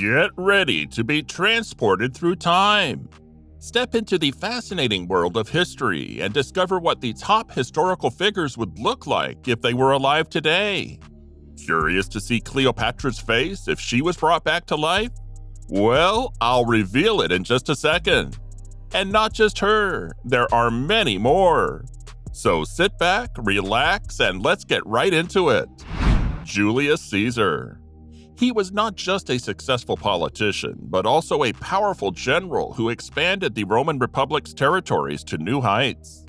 Get ready to be transported through time. Step into the fascinating world of history and discover what the top historical figures would look like if they were alive today. Curious to see Cleopatra's face if she was brought back to life? Well, I'll reveal it in just a second. And not just her, there are many more. So sit back, relax, and let's get right into it. Julius Caesar. He was not just a successful politician, but also a powerful general who expanded the Roman Republic's territories to new heights.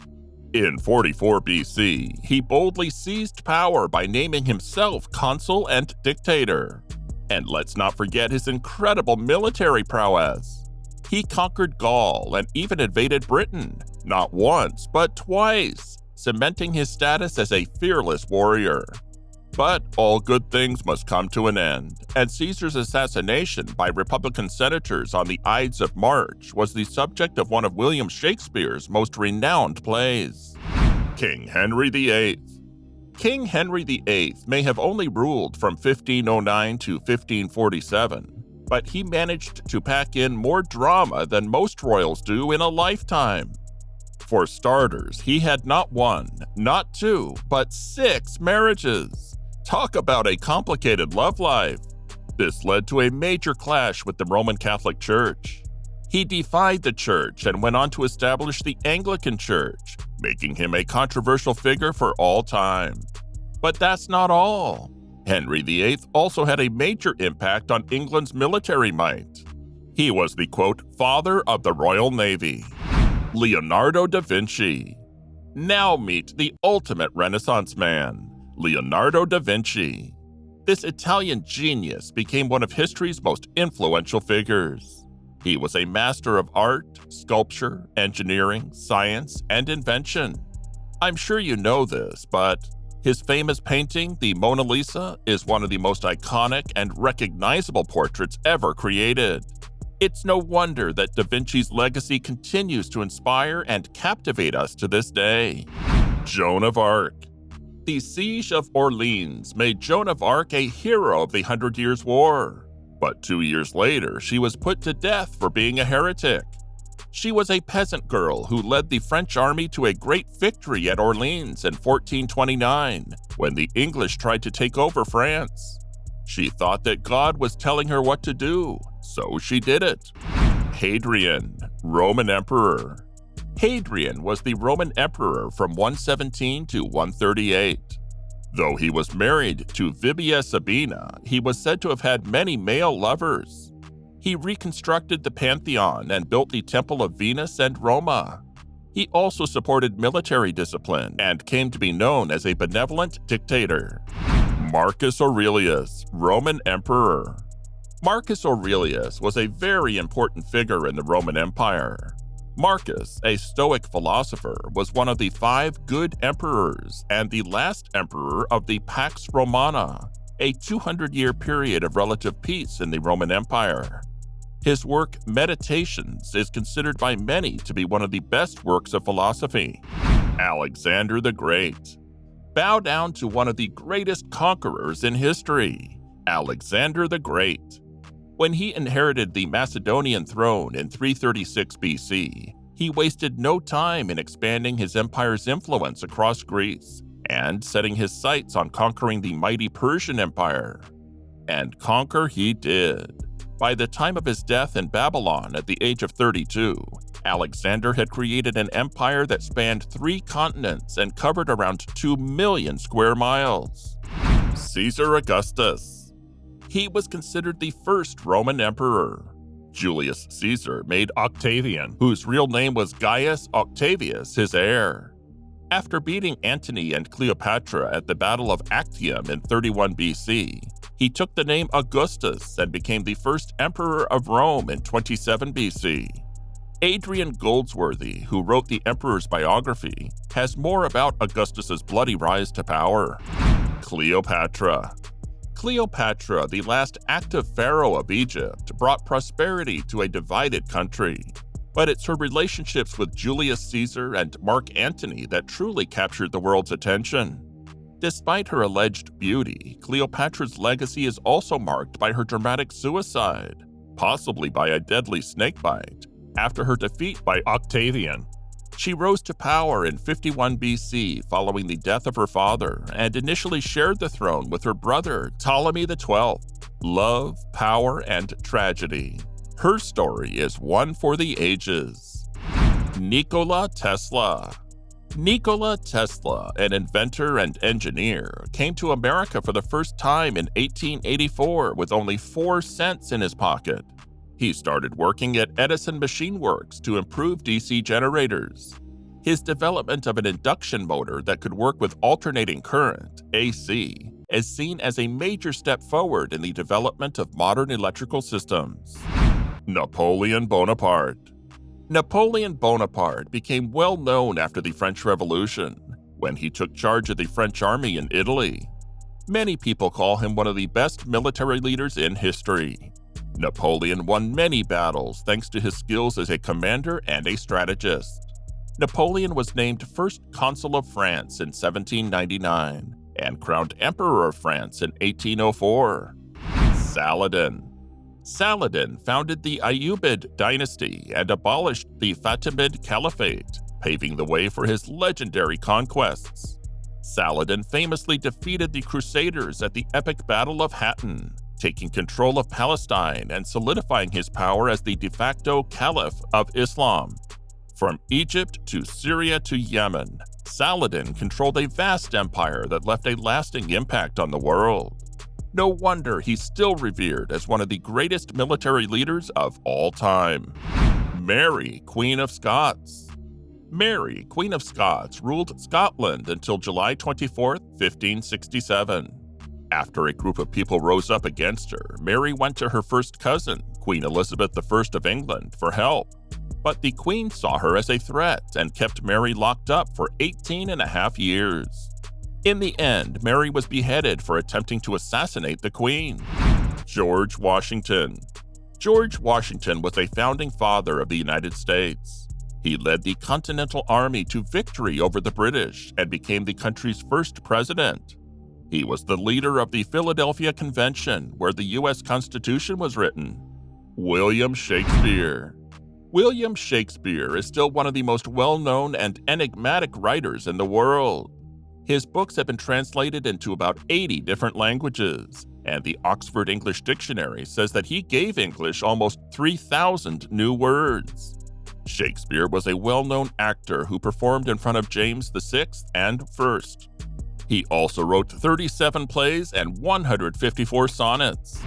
In 44 BC, he boldly seized power by naming himself consul and dictator. And let's not forget his incredible military prowess. He conquered Gaul and even invaded Britain, not once, but twice, cementing his status as a fearless warrior. But all good things must come to an end, and Caesar's assassination by Republican senators on the Ides of March was the subject of one of William Shakespeare's most renowned plays. King Henry VIII. King Henry VIII may have only ruled from 1509 to 1547, but he managed to pack in more drama than most royals do in a lifetime. For starters, he had not one, not two, but 6 marriages. Talk about a complicated love life. This led to a major clash with the Roman Catholic Church. He defied the church and went on to establish the Anglican Church, making him a controversial figure for all time. But that's not all. Henry VIII also had a major impact on England's military might. He was the, quote, father of the Royal Navy. Leonardo da Vinci. Now meet the ultimate Renaissance man, Leonardo da Vinci. This Italian genius became one of history's most influential figures. He was a master of art, sculpture, engineering, science, and invention. I'm sure you know this, but his famous painting, the Mona Lisa, is one of the most iconic and recognizable portraits ever created. It's no wonder that Da Vinci's legacy continues to inspire and captivate us to this day. Joan of Arc. The Siege of Orleans made Joan of Arc a hero of the 100 Years' War. But 2 years later, she was put to death for being a heretic. She was a peasant girl who led the French army to a great victory at Orleans in 1429, when the English tried to take over France. She thought that God was telling her what to do, so she did it. Hadrian, Roman Emperor. Hadrian was the Roman emperor from 117 to 138. Though he was married to Vibia Sabina, he was said to have had many male lovers. He reconstructed the Pantheon and built the Temple of Venus and Roma. He also supported military discipline and came to be known as a benevolent dictator. Marcus Aurelius, Roman Emperor. Marcus Aurelius was a very important figure in the Roman Empire. Marcus, a Stoic philosopher, was one of the 5 good emperors and the last emperor of the Pax Romana, a 200-year period of relative peace in the Roman Empire. His work, Meditations, is considered by many to be one of the best works of philosophy. Alexander the Great. Bow down to one of the greatest conquerors in history, Alexander the Great. When he inherited the Macedonian throne in 336 BC, he wasted no time in expanding his empire's influence across Greece and setting his sights on conquering the mighty Persian Empire. And conquer he did. By the time of his death in Babylon at the age of 32, Alexander had created an empire that spanned 3 continents and covered around 2 million square miles. Caesar Augustus. He was considered the first Roman emperor. Julius Caesar made Octavian, whose real name was Gaius Octavius, his heir. After beating Antony and Cleopatra at the Battle of Actium in 31 BC, he took the name Augustus and became the first emperor of Rome in 27 BC. Adrian Goldsworthy, who wrote the emperor's biography, has more about Augustus's bloody rise to power. Cleopatra. Cleopatra, the last active pharaoh of Egypt, brought prosperity to a divided country. But it's her relationships with Julius Caesar and Mark Antony that truly captured the world's attention. Despite her alleged beauty, Cleopatra's legacy is also marked by her dramatic suicide, possibly by a deadly snakebite, after her defeat by Octavian. She rose to power in 51 BC following the death of her father and initially shared the throne with her brother Ptolemy XII. Love, power, and tragedy. Her story is one for the ages. Nikola Tesla. Nikola Tesla, an inventor and engineer, came to America for the first time in 1884 with only 4 cents in his pocket. He started working at Edison Machine Works to improve DC generators. His development of an induction motor that could work with alternating current, AC, is seen as a major step forward in the development of modern electrical systems. Napoleon Bonaparte. Napoleon Bonaparte became well known after the French Revolution, when he took charge of the French army in Italy. Many people call him one of the best military leaders in history. Napoleon won many battles thanks to his skills as a commander and a strategist. Napoleon was named first consul of France in 1799 and crowned Emperor of France in 1804. Saladin. Saladin founded the Ayyubid dynasty and abolished the Fatimid Caliphate, paving the way for his legendary conquests. Saladin famously defeated the Crusaders at the epic Battle of Hattin, taking control of Palestine and solidifying his power as the de facto Caliph of Islam. From Egypt to Syria to Yemen, Saladin controlled a vast empire that left a lasting impact on the world. No wonder he's still revered as one of the greatest military leaders of all time. Mary, Queen of Scots. Mary, Queen of Scots, ruled Scotland until July 24, 1567. After a group of people rose up against her, Mary went to her first cousin, Queen Elizabeth I of England, for help. But the Queen saw her as a threat and kept Mary locked up for 18.5 years. In the end, Mary was beheaded for attempting to assassinate the Queen. George Washington. George Washington was a founding father of the United States. He led the Continental Army to victory over the British and became the country's first president. He was the leader of the Philadelphia Convention, where the U.S. Constitution was written. William Shakespeare. William Shakespeare is still one of the most well-known and enigmatic writers in the world. His books have been translated into about 80 different languages, and the Oxford English Dictionary says that he gave English almost 3,000 new words. Shakespeare was a well-known actor who performed in front of James VI and I. He also wrote 37 plays and 154 sonnets.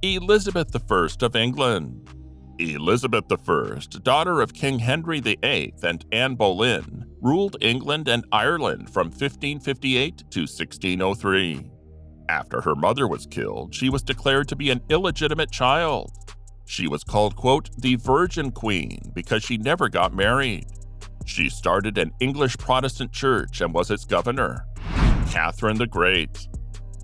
Elizabeth I of England. Elizabeth I, daughter of King Henry VIII and Anne Boleyn, ruled England and Ireland from 1558 to 1603. After her mother was killed, she was declared to be an illegitimate child. She was called, quote, the Virgin Queen because she never got married. She started an English Protestant church and was its governor. Catherine the Great.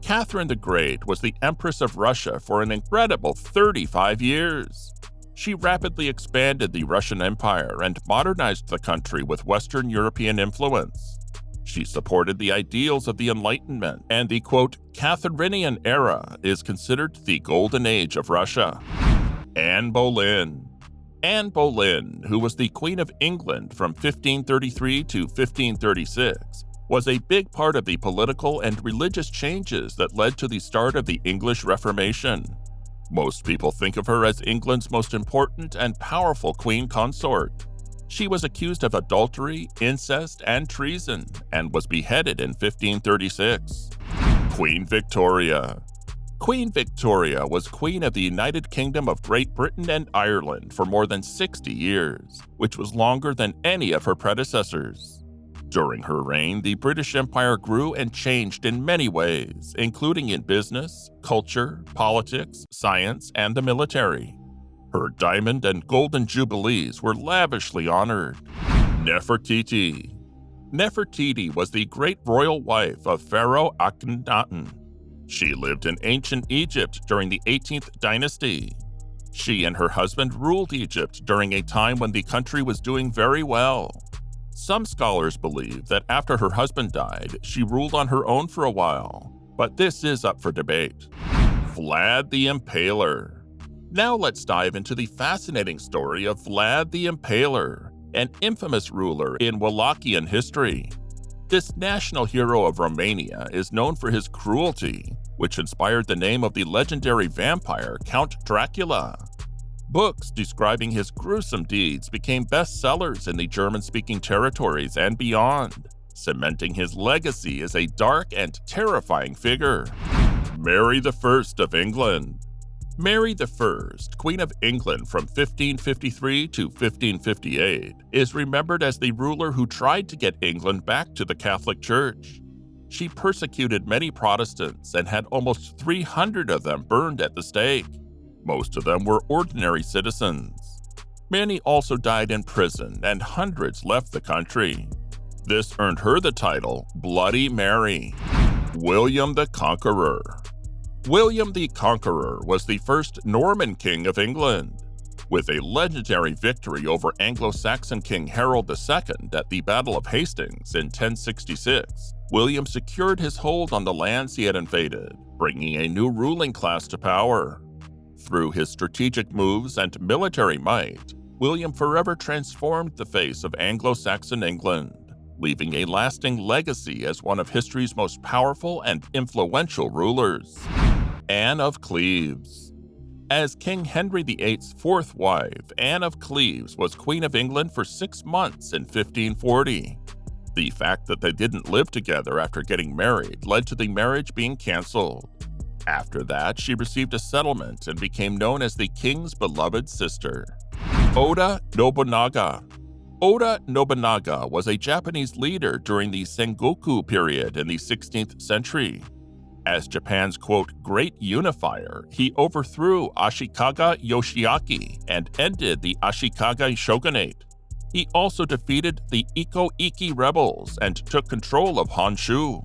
Catherine the Great was the Empress of Russia for an incredible 35 years. She rapidly expanded the Russian Empire and modernized the country with Western European influence. She supported the ideals of the Enlightenment, and the, quote, Catherinian era is considered the golden age of Russia. Anne Boleyn. Anne Boleyn, who was the Queen of England from 1533 to 1536, was a big part of the political and religious changes that led to the start of the English Reformation. Most people think of her as England's most important and powerful queen consort. She was accused of adultery, incest, and treason, and was beheaded in 1536. Queen Victoria. Queen Victoria was Queen of the United Kingdom of Great Britain and Ireland for more than 60 years, which was longer than any of her predecessors. During her reign, the British Empire grew and changed in many ways, including in business, culture, politics, science, and the military. Her diamond and golden jubilees were lavishly honored. Nefertiti. Nefertiti was the great royal wife of Pharaoh Akhenaten. She lived in ancient Egypt during the 18th dynasty. She and her husband ruled Egypt during a time when the country was doing very well. Some scholars believe that after her husband died, she ruled on her own for a while, but this is up for debate. Vlad the Impaler. Now let's dive into the fascinating story of Vlad the Impaler, an infamous ruler in Wallachian history. This national hero of Romania is known for his cruelty, which inspired the name of the legendary vampire Count Dracula. Books describing his gruesome deeds became bestsellers in the German-speaking territories and beyond, cementing his legacy as a dark and terrifying figure. Mary I of England. Mary I, Queen of England from 1553 to 1558, is remembered as the ruler who tried to get England back to the Catholic Church. She persecuted many Protestants and had almost 300 of them burned at the stake. Most of them were ordinary citizens. Many also died in prison, and hundreds left the country. This earned her the title Bloody Mary. William the Conqueror. William the Conqueror was the first Norman king of England. With a legendary victory over Anglo-Saxon King Harold II at the Battle of Hastings in 1066, William secured his hold on the lands he had invaded, bringing a new ruling class to power. Through his strategic moves and military might, William forever transformed the face of Anglo-Saxon England, leaving a lasting legacy as one of history's most powerful and influential rulers. Anne of Cleves. As King Henry VIII's fourth wife, Anne of Cleves was Queen of England for 6 months in 1540. The fact that they didn't live together after getting married led to the marriage being cancelled. After that, she received a settlement and became known as the king's beloved sister. Oda Nobunaga. Oda Nobunaga was a Japanese leader during the Sengoku period in the 16th century. As Japan's, quote, great unifier, he overthrew Ashikaga Yoshiaki and ended the Ashikaga shogunate. He also defeated the Iko-Iki rebels and took control of Honshu.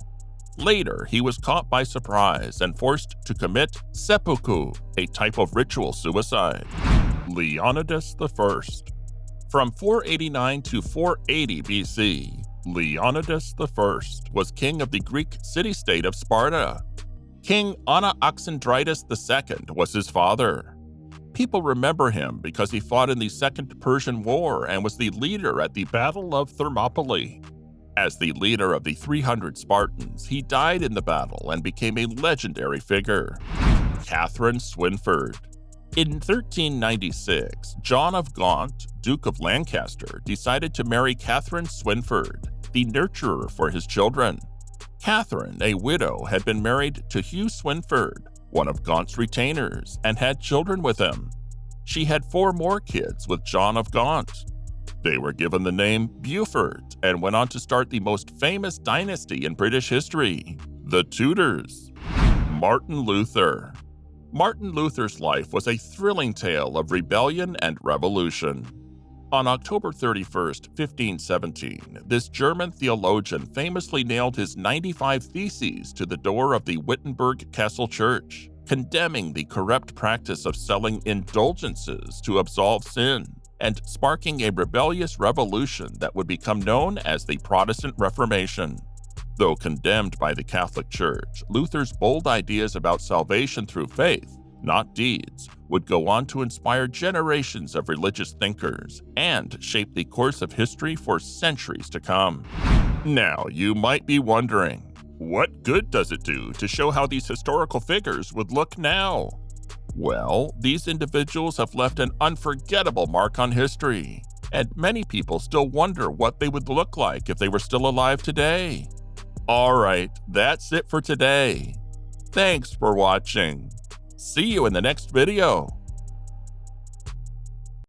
Later, he was caught by surprise and forced to commit seppuku, a type of ritual suicide. Leonidas I. From 489 to 480 BC, Leonidas I was king of the Greek city-state of Sparta. King Anaxandridas II was his father. People remember him because he fought in the Second Persian War and was the leader at the Battle of Thermopylae. As the leader of the 300 Spartans, he died in the battle and became a legendary figure. Katherine Swynford. In 1396, John of Gaunt, Duke of Lancaster, decided to marry Katherine Swynford, the nurturer for his children. Katherine, a widow, had been married to Hugh Swynford, one of Gaunt's retainers, and had children with him. She had 4 more kids with John of Gaunt. They were given the name Beaufort and went on to start the most famous dynasty in British history, the Tudors. Martin Luther. Martin Luther's life was a thrilling tale of rebellion and revolution. On October 31, 1517, this German theologian famously nailed his 95 Theses to the door of the Wittenberg Castle Church, condemning the corrupt practice of selling indulgences to absolve sin, and sparking a rebellious revolution that would become known as the Protestant Reformation. Though condemned by the Catholic Church, Luther's bold ideas about salvation through faith, not deeds, would go on to inspire generations of religious thinkers and shape the course of history for centuries to come. Now, you might be wondering, what good does it do to show how these historical figures would look now? Well, these individuals have left an unforgettable mark on history, and many people still wonder what they would look like if they were still alive today. Alright, that's it for today. Thanks for watching. See you in the next video.